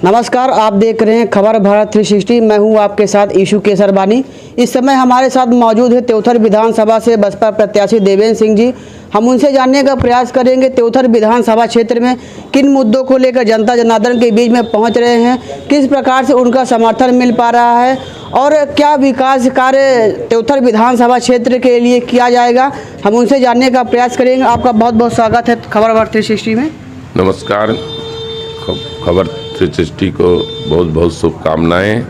नमस्कार, आप देख रहे हैं खबर भारत 360। मैं हूं आपके साथ ईशु केसरबानी। इस समय हमारे साथ मौजूद है त्योथर विधानसभा से बसपा प्रत्याशी देवेंद्र सिंह जी। हम उनसे जानने का प्रयास करेंगे त्योथर विधानसभा क्षेत्र में किन मुद्दों को लेकर जनता जनार्दन के बीच में पहुंच रहे हैं, किस प्रकार से उनका समर्थन मिल पा रहा है और क्या विकास कार्य त्योथर विधानसभा क्षेत्र के लिए किया जाएगा। हम उनसे जानने का प्रयास करेंगे। आपका बहुत बहुत स्वागत है खबर भारत 360 में। नमस्कार, खबर 360 को बहुत बहुत शुभकामनाएं।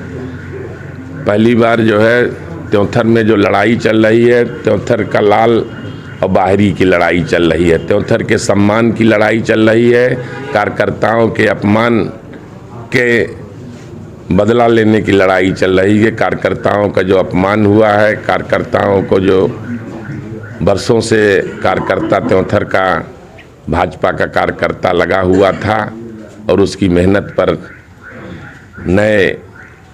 पहली बार जो है त्योथर में जो लड़ाई चल रही है, त्योथर का लाल और बाहरी की लड़ाई चल रही है, त्योथर के सम्मान की लड़ाई चल रही है, कार्यकर्ताओं के अपमान के बदला लेने की लड़ाई चल रही है। कार्यकर्ताओं का जो अपमान हुआ है, कार्यकर्ताओं को जो बरसों से कार्यकर्ता त्योथर का भाजपा का कार्यकर्ता लगा हुआ था और उसकी मेहनत पर नए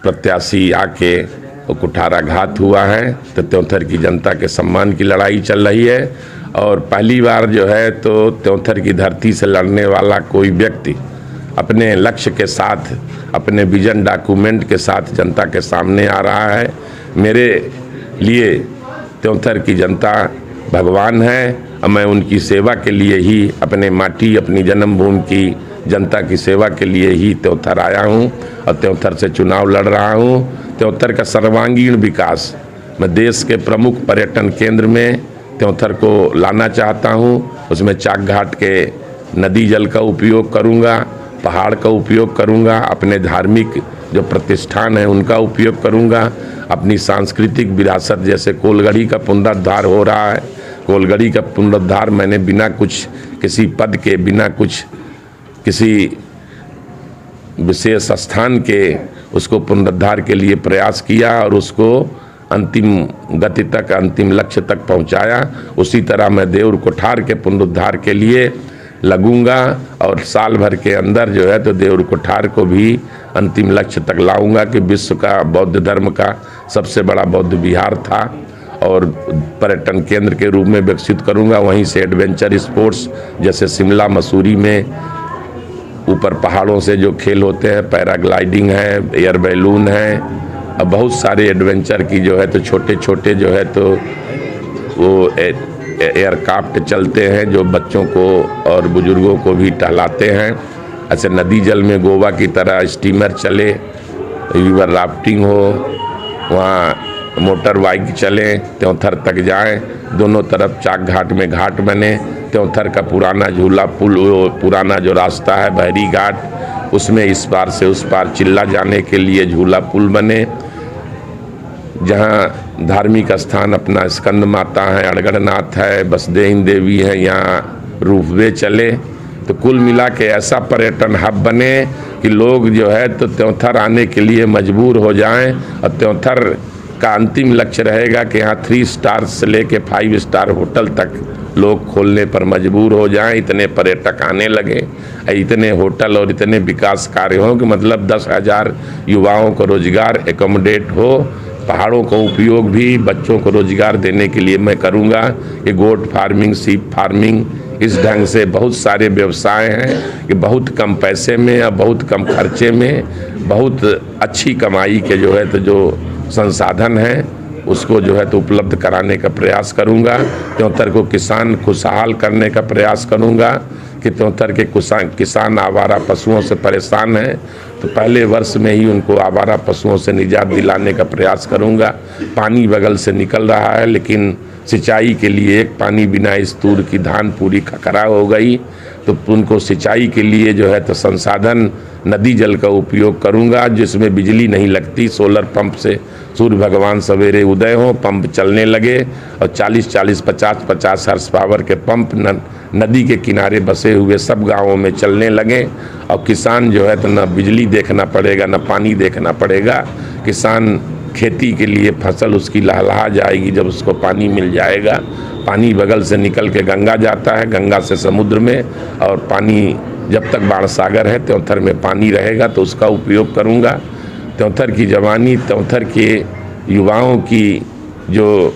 प्रत्याशी आके वो कुठाराघात हुआ है, तो त्योथर की जनता के सम्मान की लड़ाई चल रही है। और पहली बार जो है तो त्योथर की धरती से लड़ने वाला कोई व्यक्ति अपने लक्ष्य के साथ, अपने विजन डॉक्यूमेंट के साथ जनता के सामने आ रहा है। मेरे लिए त्योथर की जनता भगवान है और मैं उनकी सेवा के लिए ही, अपने माटी, अपनी जन्मभूमि की जनता की सेवा के लिए ही त्योथर आया हूं और त्योथर से चुनाव लड़ रहा हूं। त्योथर का सर्वांगीण विकास मैं देश के प्रमुख पर्यटन केंद्र में त्योथर को लाना चाहता हूं। उसमें चाक घाट के नदी जल का उपयोग करूंगा, पहाड़ का उपयोग करूंगा, अपने धार्मिक जो प्रतिष्ठान है उनका उपयोग करूंगा, अपनी सांस्कृतिक विरासत जैसे कोलगढ़ी का पुनरुद्धार हो रहा है। कोलगढ़ी का पुनरुद्धार मैंने बिना कुछ किसी पद के, बिना कुछ किसी विशेष स्थान के उसको पुनरुद्धार के लिए प्रयास किया और उसको अंतिम गति तक, अंतिम लक्ष्य तक पहुंचाया। उसी तरह मैं देउर कोठार के पुनरुद्धार के लिए लगूंगा और साल भर के अंदर जो है तो देउर कोठार को भी अंतिम लक्ष्य तक लाऊंगा कि विश्व का बौद्ध धर्म का सबसे बड़ा बौद्ध विहार था और पर्यटन केंद्र के रूप में विकसित करूंगा। वहीं से एडवेंचर स्पोर्ट्स जैसे शिमला मसूरी में ऊपर पहाड़ों से जो खेल होते हैं, पैराग्लाइडिंग है, एयर बैलून है, और बहुत सारे एडवेंचर की जो है तो छोटे छोटे जो है तो वो एयरक्राफ्ट चलते हैं जो बच्चों को और बुजुर्गों को भी टहलाते हैं। ऐसे नदी जल में गोवा की तरह स्टीमर चले, रिवर राफ्टिंग हो, वहाँ मोटर बाइक चले, त्योथर तक जाएं, दोनों तरफ चाक घाट में घाट बने। त्योथर का पुराना झूला पुल, पुराना जो रास्ता है बहरी घाट, उसमें इस पार से उस पार चिल्ला जाने के लिए झूला पुल बने। जहाँ धार्मिक स्थान अपना स्कंद माता है, अड़गड़नाथ है, बसदेव देवी है, यहाँ रूपवे चले। तो कुल मिला के ऐसा पर्यटन हब बने कि लोग जो है तो त्योथर आने के लिए मजबूर हो जाएं और त्योथर का अंतिम लक्ष्य रहेगा कि यहाँ 3 स्टार से लेके 5 स्टार होटल तक लोग खोलने पर मजबूर हो जाएं। इतने पर्यटक आने लगे, इतने होटल और इतने विकास कार्य हों कि मतलब 10,000 युवाओं को रोजगार एकोमोडेट हो। पहाड़ों का उपयोग भी बच्चों को रोजगार देने के लिए मैं करूँगा कि गोट फार्मिंग, सीप फार्मिंग, इस ढंग से बहुत सारे व्यवसाय हैं कि बहुत कम पैसे में और बहुत कम खर्चे में बहुत अच्छी कमाई के जो है तो जो संसाधन है उसको जो है तो उपलब्ध कराने का प्रयास करूंगा। त्योथर को किसान खुशहाल करने का प्रयास करूंगा कि त्योथर के किसान आवारा पशुओं से परेशान हैं तो पहले वर्ष में ही उनको आवारा पशुओं से निजात दिलाने का प्रयास करूंगा। पानी बगल से निकल रहा है लेकिन सिंचाई के लिए एक पानी बिना इस तूर की धान पूरी खकरा हो गई, तो उनको सिंचाई के लिए जो है तो संसाधन नदी जल का उपयोग करूंगा जिसमें बिजली नहीं लगती। सोलर पंप से सूर्य भगवान सवेरे उदय हो, पंप चलने लगे और 40-40, 50-50 हॉर्स पावर के पंप नदी के किनारे बसे हुए सब गांवों में चलने लगे और किसान जो है तो न बिजली देखना पड़ेगा न पानी देखना पड़ेगा। किसान खेती के लिए फसल उसकी लहलहा जाएगी जब उसको पानी मिल जाएगा। पानी बगल से निकल के गंगा जाता है, गंगा से समुद्र में, और पानी जब तक बाण सागर है त्योथर में पानी रहेगा तो उसका उपयोग करूंगा। त्योथर की जवानी, त्योथर के युवाओं की जो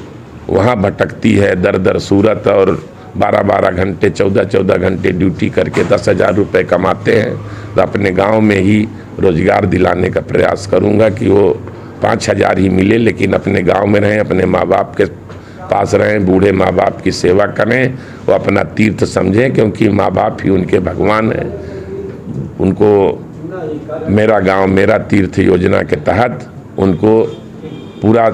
वहाँ भटकती है दर दर सूरत और 12-12 घंटे 14-14 घंटे ड्यूटी करके 10,000 रुपये कमाते हैं, तो अपने गांव में ही रोजगार दिलाने का प्रयास करूंगा कि वो 5,000 ही मिले लेकिन अपने गांव में रहें, अपने माँ बाप के पास रहें, बूढ़े माँ बाप की सेवा करें, वो अपना तीर्थ समझें क्योंकि माँ बाप ही उनके भगवान हैं। उनको मेरा गांव मेरा तीर्थ योजना के तहत उनको पूरा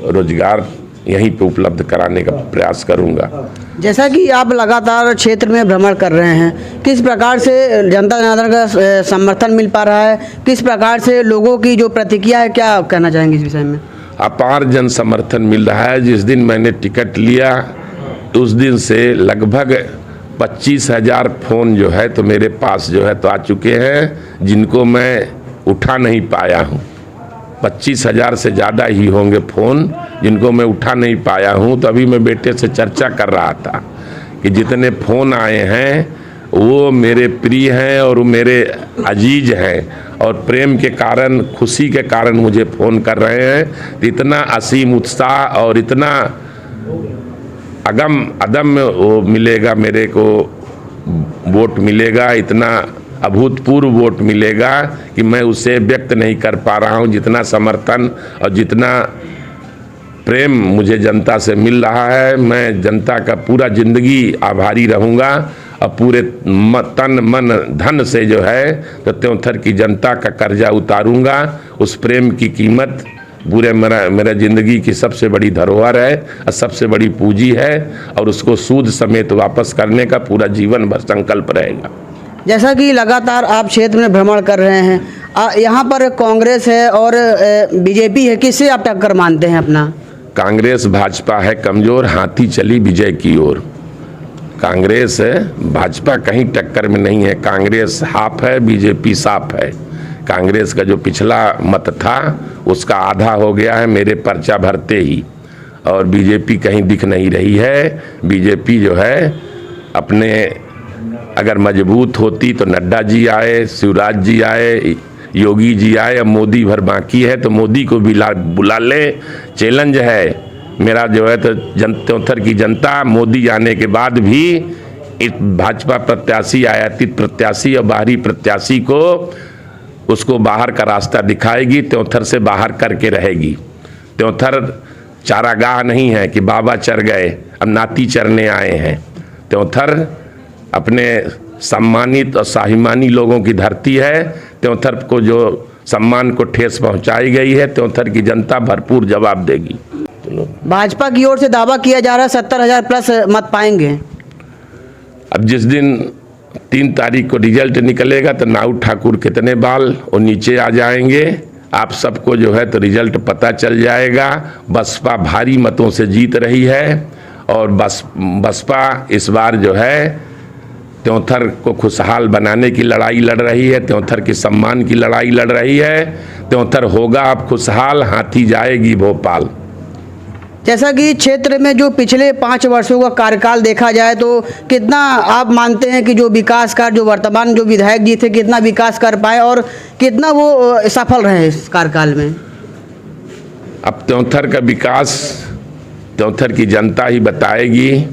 रोजगार यहीं पे उपलब्ध कराने का प्रयास करूंगा। जैसा कि आप लगातार क्षेत्र में भ्रमण कर रहे हैं, किस प्रकार से जनता जनार्दन का समर्थन मिल पा रहा है, किस प्रकार से लोगों की जो प्रतिक्रिया है, क्या कहना चाहेंगे इस विषय में? अपार जन समर्थन मिल रहा है। जिस दिन मैंने टिकट लिया उस दिन से लगभग 25,000 फ़ोन जो है तो मेरे पास जो है तो आ चुके हैं जिनको मैं उठा नहीं पाया हूँ। 25,000 से ज़्यादा ही होंगे फ़ोन जिनको मैं उठा नहीं पाया हूँ। तो अभी मैं बेटे से चर्चा कर रहा था कि जितने फ़ोन आए हैं वो मेरे प्रिय हैं और मेरे अजीज हैं और प्रेम के कारण, खुशी के कारण मुझे फ़ोन कर रहे हैं। तो इतना असीम उत्साह और इतना अदम वो मिलेगा, मेरे को वोट मिलेगा, इतना अभूतपूर्व वोट मिलेगा कि मैं उसे व्यक्त नहीं कर पा रहा हूँ। जितना समर्थन और जितना प्रेम मुझे जनता से मिल रहा है, मैं जनता का पूरा ज़िंदगी आभारी रहूँगा और पूरे तन मन धन से जो है तो त्योंथर की जनता का कर्जा उतारूँगा। उस प्रेम की कीमत पूरे मेरा ज़िंदगी की सबसे बड़ी धरोहर है और सबसे बड़ी पूंजी है और उसको सूद समेत वापस करने का पूरा जीवन भर संकल्प रहेगा। जैसा कि लगातार आप क्षेत्र में भ्रमण कर रहे हैं, यहाँ पर कांग्रेस है और बीजेपी है, किससे आप टक्कर मानते हैं अपना? कांग्रेस भाजपा है कमज़ोर, हाथी चली विजय की ओर। कांग्रेस है, भाजपा कहीं टक्कर में नहीं है। कांग्रेस हाफ है, बीजेपी साफ है। कांग्रेस का जो पिछला मत था उसका आधा हो गया है मेरे पर्चा भरते ही, और बीजेपी कहीं दिख नहीं रही है। बीजेपी जो है अपने अगर मजबूत होती तो नड्डा जी आए, शिवराज जी आए, योगी जी आए, अब मोदी भर बाकी है तो मोदी को भी बुला ले। चैलेंज है मेरा जो है तो त्योंथर की जनता मोदी आने के बाद भी इस भाजपा प्रत्याशी, आयातित प्रत्याशी और बाहरी प्रत्याशी को उसको बाहर का रास्ता दिखाएगी, त्योंथर से बाहर करके रहेगी। त्योंथर चारागाह नहीं है कि बाबा चर गए अब नाती चरने आए हैं। त्योंथर अपने सम्मानित और स्वाभिमानी लोगों की धरती है। त्योंथर को जो सम्मान को ठेस पहुंचाई गई है, त्योंथर की जनता भरपूर जवाब देगी। भाजपा की ओर से दावा किया जा रहा है 70,000 प्लस मत पाएंगे। अब जिस दिन 3 तारीख को रिजल्ट निकलेगा तो नाऊ ठाकुर कितने बाल और नीचे आ जाएंगे आप सबको जो है तो रिजल्ट पता चल जाएगा। बसपा भारी मतों से जीत रही है और बसपा इस बार जो है त्योंथर को खुशहाल बनाने की लड़ाई लड़ रही है, त्योंथर की सम्मान की लड़ाई लड़ रही है। त्योंथर होगा अब खुशहाल, हाथी जाएगी भोपाल। जैसा कि क्षेत्र में जो पिछले 5 वर्षों का कार्यकाल देखा जाए तो कितना आप मानते हैं कि जो विकास कार्य जो वर्तमान जो विधायक जी थे कितना विकास कर पाए और कितना वो सफल रहे इस कार्यकाल में? अब त्योंथर का विकास त्योंथर की जनता ही बताएगी।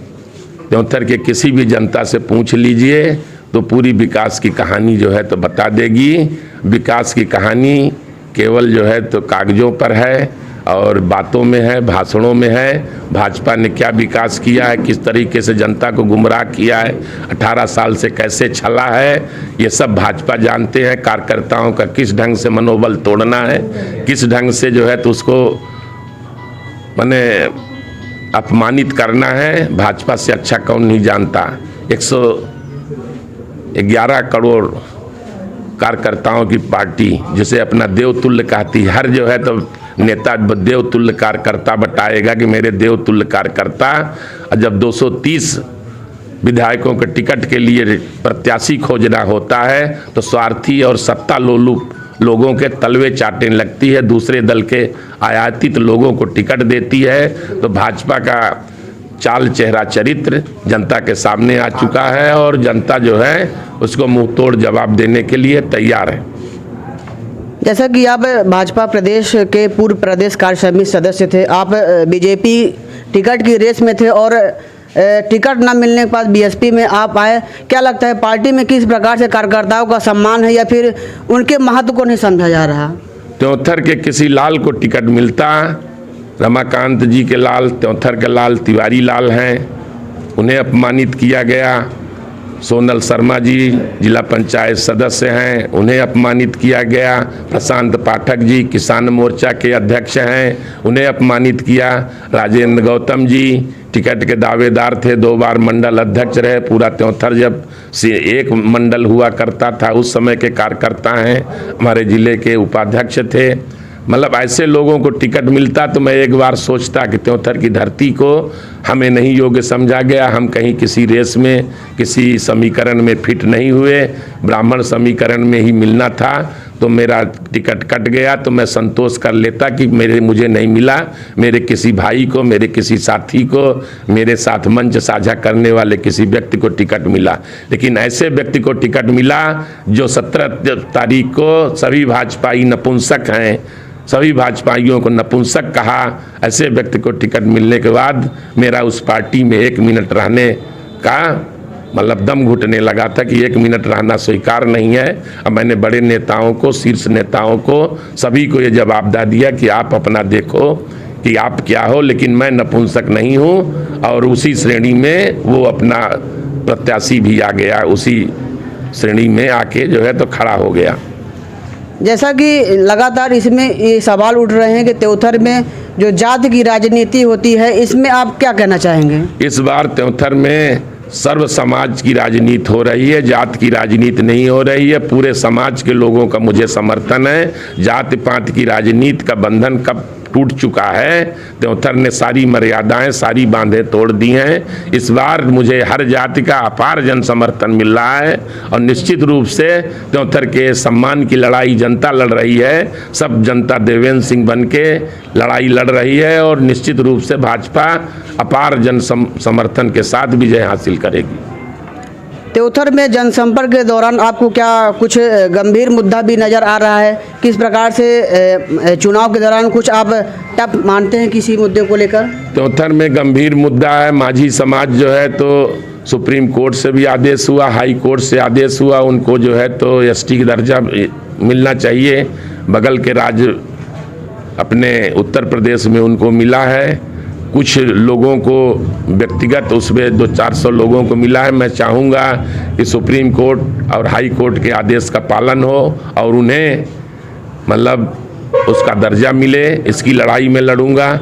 त्योंथर के किसी भी जनता से पूछ लीजिए तो पूरी विकास की कहानी जो है तो बता देगी। विकास की कहानी केवल जो है तो कागजों पर है और बातों में है, भाषणों में है। भाजपा ने क्या विकास किया है, किस तरीके से जनता को गुमराह किया है, 18 साल से कैसे छला है, ये सब भाजपा जानते हैं। कार्यकर्ताओं का किस ढंग से मनोबल तोड़ना है, किस ढंग से जो है तो उसको माने अपमानित करना है, भाजपा से अच्छा कौन नहीं जानता। 111 करोड़ कार्यकर्ताओं की पार्टी जिसे अपना देवतुल्य कहती, हर जो है तो नेता देवतुल्य कार्यकर्ता बताएगा कि मेरे देवतुल्य कार्यकर्ता। जब 230 विधायकों के टिकट के लिए प्रत्याशी खोजना होता है तो स्वार्थी और सत्ता लोलुप लोगों के तलवे चाटने लगती है, दूसरे दल के आयातित लोगों को टिकट देती है। तो भाजपा का चाल चेहरा चरित्र जनता के सामने आ चुका है और जनता जो है उसको मुंह तोड़ जवाब देने के लिए तैयार है। जैसा कि आप भाजपा प्रदेश के पूर्व प्रदेश कार्य समिति सदस्य थे, आप बीजेपी टिकट की रेस में थे और टिकट न मिलने के बाद बीएसपी में आप आए, क्या लगता है पार्टी में किस प्रकार से कार्यकर्ताओं का सम्मान है या फिर उनके महत्व को नहीं समझा जा रहा? त्योंथर के किसी लाल को टिकट मिलता, रमाकांत जी के लाल, त्योंथर के लाल तिवारी लाल हैं, उन्हें अपमानित किया गया। सोनल शर्मा जी जिला पंचायत सदस्य हैं, उन्हें अपमानित किया गया। प्रशांत पाठक जी किसान मोर्चा के अध्यक्ष हैं, उन्हें अपमानित किया। राजेंद्र गौतम जी टिकट के दावेदार थे, 2 बार मंडल अध्यक्ष रहे। पूरा त्योंथर जब से एक मंडल हुआ करता था उस समय के कार्यकर्ता हैं, हमारे जिले के उपाध्यक्ष थे। मतलब ऐसे लोगों को टिकट मिलता तो मैं एक बार सोचता कि त्योंथर की धरती को हमें नहीं योग्य समझा गया, हम कहीं किसी रेस में किसी समीकरण में फिट नहीं हुए, ब्राह्मण समीकरण में ही मिलना था, तो मेरा टिकट कट गया तो मैं संतोष कर लेता कि मुझे नहीं मिला, मेरे किसी भाई को, मेरे किसी साथी को, मेरे साथ मंच साझा करने वाले किसी व्यक्ति को टिकट मिला। लेकिन ऐसे व्यक्ति को टिकट मिला जो 17 तारीख को सभी भाजपाई नपुंसक हैं, सभी भाजपाइयों को नपुंसक कहा। ऐसे व्यक्ति को टिकट मिलने के बाद मेरा उस पार्टी में 1 मिनट रहने का मतलब दम घुटने लगा था कि 1 मिनट रहना स्वीकार नहीं है। अब मैंने बड़े नेताओं को, शीर्ष नेताओं को, सभी को ये जवाबदा दिया कि आप अपना देखो कि आप क्या हो, लेकिन मैं नपुंसक नहीं हूँ। और उसी श्रेणी में वो अपना प्रत्याशी भी आ गया, उसी श्रेणी में आके जो है तो खड़ा हो गया। जैसा कि लगातार इसमें ये सवाल उठ रहे हैं कि त्योंथर में जो जाति की राजनीति होती है, इसमें आप क्या कहना चाहेंगे? इस बार त्योंथर में सर्व समाज की राजनीति हो रही है, जात की राजनीति नहीं हो रही है। पूरे समाज के लोगों का मुझे समर्थन है। जाति पात की राजनीति का बंधन कब टूट चुका है, त्योंथर ने सारी मर्यादाएं, सारी बांधें तोड़ दी हैं। इस बार मुझे हर जाति का अपार जन समर्थन मिल रहा है और निश्चित रूप से त्योंथर के सम्मान की लड़ाई जनता लड़ रही है। सब जनता देवेंद्र सिंह बन के लड़ाई लड़ रही है और निश्चित रूप से भाजपा अपार जन समर्थन के साथ विजय हासिल करेगी। त्योंथर में जनसंपर्क के दौरान आपको क्या कुछ गंभीर मुद्दा भी नज़र आ रहा है? किस प्रकार से चुनाव के दौरान कुछ आप टफ मानते हैं किसी मुद्दे को लेकर? त्योंथर में गंभीर मुद्दा है। माझी समाज जो है तो सुप्रीम कोर्ट से भी आदेश हुआ, हाई कोर्ट से आदेश हुआ, उनको जो है तो एसटी का दर्जा मिलना चाहिए। बगल के राज्य अपने उत्तर प्रदेश में उनको मिला है। कुछ लोगों को व्यक्तिगत उसमें 200-400 लोगों को मिला है। मैं चाहूँगा कि सुप्रीम कोर्ट और हाई कोर्ट के आदेश का पालन हो और उन्हें मतलब उसका दर्जा मिले। इसकी लड़ाई में लड़ूंगा।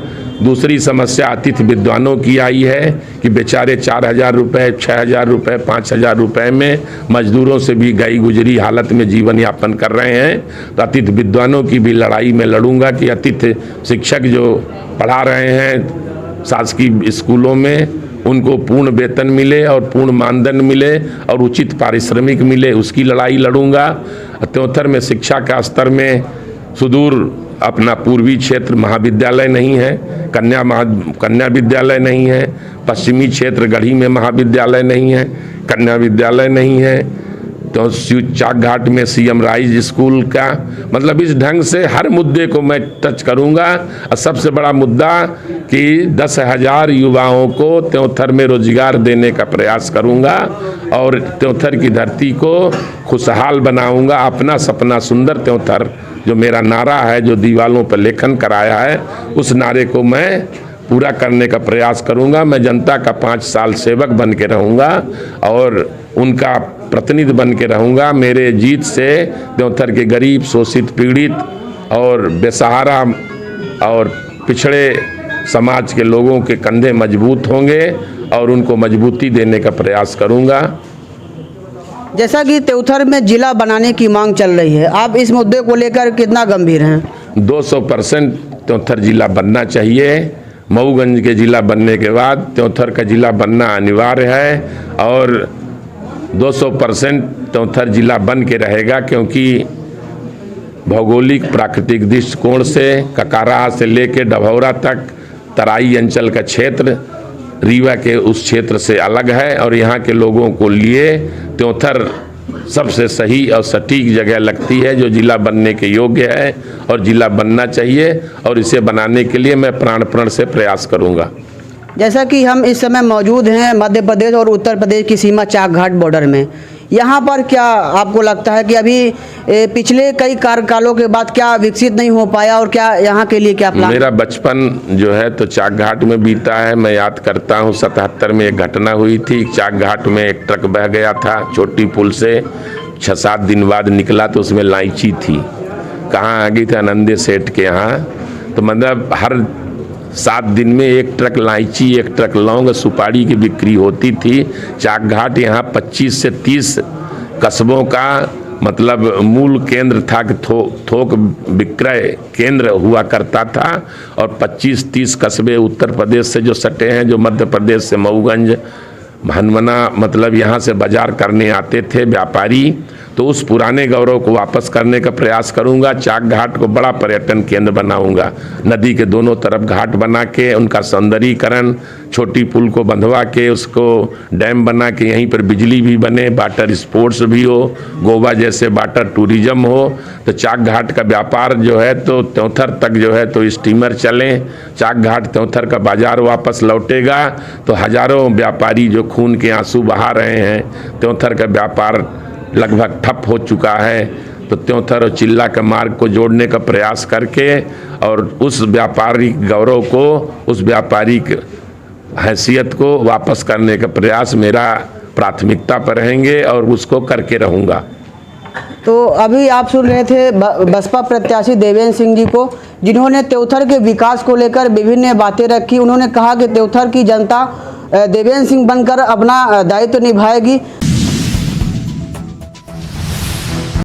दूसरी समस्या अतिथि विद्वानों की आई है कि बेचारे 4,000 रुपये, 6,000 रुपये, 5,000 रुपये में मजदूरों से भी गई गुजरी हालत में जीवन यापन कर रहे हैं। तो अतिथि विद्वानों की भी लड़ाई में लड़ूंगा कि अतिथि शिक्षक जो पढ़ा रहे हैं शासकीय स्कूलों में, उनको पूर्ण वेतन मिले और पूर्ण मानदंड मिले और उचित पारिश्रमिक मिले, उसकी लड़ाई लड़ूंगा। त्योंथर में शिक्षा का स्तर में सुदूर अपना पूर्वी क्षेत्र महाविद्यालय नहीं है, कन्या विद्यालय नहीं है, पश्चिमी क्षेत्र गढ़ी में महाविद्यालय नहीं है, कन्या विद्यालय नहीं है, तो चाक घाट में सीएम राइज स्कूल का, मतलब इस ढंग से हर मुद्दे को मैं टच करूंगा। और सबसे बड़ा मुद्दा कि 10,000 युवाओं को त्योंथर में रोजगार देने का प्रयास करूंगा और त्योंथर की धरती को खुशहाल बनाऊंगा। अपना सपना सुंदर त्योंथर जो मेरा नारा है, जो दीवालों पर लेखन कराया है, उस नारे को मैं पूरा करने का प्रयास करूंगा। मैं जनता का 5 साल सेवक बन के रहूंगा और उनका प्रतिनिधि बन के रहूंगा। मेरे जीत से त्योंथर के गरीब, शोषित, पीड़ित और बेसहारा और पिछड़े समाज के लोगों के कंधे मजबूत होंगे और उनको मजबूती देने का प्रयास करूंगा। जैसा कि त्योंथर में जिला बनाने की मांग चल रही है, आप इस मुद्दे को लेकर कितना गंभीर हैं? 200% त्योंथर जिला बनना चाहिए। मऊगंज के जिला बनने के बाद त्योंथर का जिला बनना अनिवार्य है और 200% त्योंथर जिला बन के रहेगा, क्योंकि भौगोलिक प्राकृतिक दृष्टिकोण से ककारा से लेकर डभौरा तक तराई अंचल का क्षेत्र रीवा के उस क्षेत्र से अलग है और यहाँ के लोगों को लिए त्योंथर सबसे सही और सटीक जगह लगती है जो जिला बनने के योग्य है और जिला बनना चाहिए और इसे बनाने के लिए मैं प्राण से प्रयास करूँगा। जैसा कि हम इस समय मौजूद हैं मध्य प्रदेश और उत्तर प्रदेश की सीमा चाक घाट बॉर्डर में, यहाँ पर क्या आपको लगता है कि अभी पिछले कई कार्यकालों के बाद क्या विकसित नहीं हो पाया और क्या यहाँ के लिए क्या प्लान? मेरा बचपन जो है तो चाक घाट में बीता है। मैं याद करता हूँ 77 में एक घटना हुई थी। चाक घाट में एक ट्रक बह गया था छोटी पुल से, 6-7 दिन बाद निकला तो उसमें लाइची थी। कहाँ आ गई थी? आनंदे सेठ के यहाँ। तो मतलब हर 7 दिन में एक ट्रक लाइची, एक ट्रक लौंग, सुपारी की बिक्री होती थी। चाक घाट यहाँ 25 से 30 कस्बों का मतलब मूल केंद्र था कि थोक विक्रय केंद्र हुआ करता था। और 25-30 कस्बे उत्तर प्रदेश से जो सटे हैं, जो मध्य प्रदेश से मऊगंज, हनमना, मतलब यहाँ से बाजार करने आते थे व्यापारी। तो उस पुराने गौरव को वापस करने का प्रयास करूँगा। चाक घाट को बड़ा पर्यटन केंद्र बनाऊँगा। नदी के दोनों तरफ घाट बना के उनका सौंदर्यीकरण, छोटी पुल को बंधवा के उसको डैम बना के यहीं पर बिजली भी बने, वाटर स्पोर्ट्स भी हो, गोवा जैसे वाटर टूरिज्म हो। तो चाक घाट का व्यापार जो है तो त्योंथर तक जो है तो स्टीमर चलें। चाक घाट त्योंथर का बाजार वापस लौटेगा तो हजारों व्यापारी जो खून के आंसू बहा रहे हैं, त्योंथर का व्यापार लगभग ठप हो चुका है, तो त्योंथर और चिल्ला के मार्ग को जोड़ने का प्रयास करके और उस व्यापारिक गौरव को, उस व्यापारिक हैसियत को वापस करने का प्रयास मेरा प्राथमिकता पर रहेंगे और उसको करके रहूँगा। तो अभी आप सुन रहे थे बसपा प्रत्याशी देवेंद्र सिंह जी को, जिन्होंने त्योथर के विकास को लेकर विभिन्न बातें रखी। उन्होंने कहा कि त्योथर की जनता देवेंद्र सिंह बनकर अपना दायित्व निभाएगी।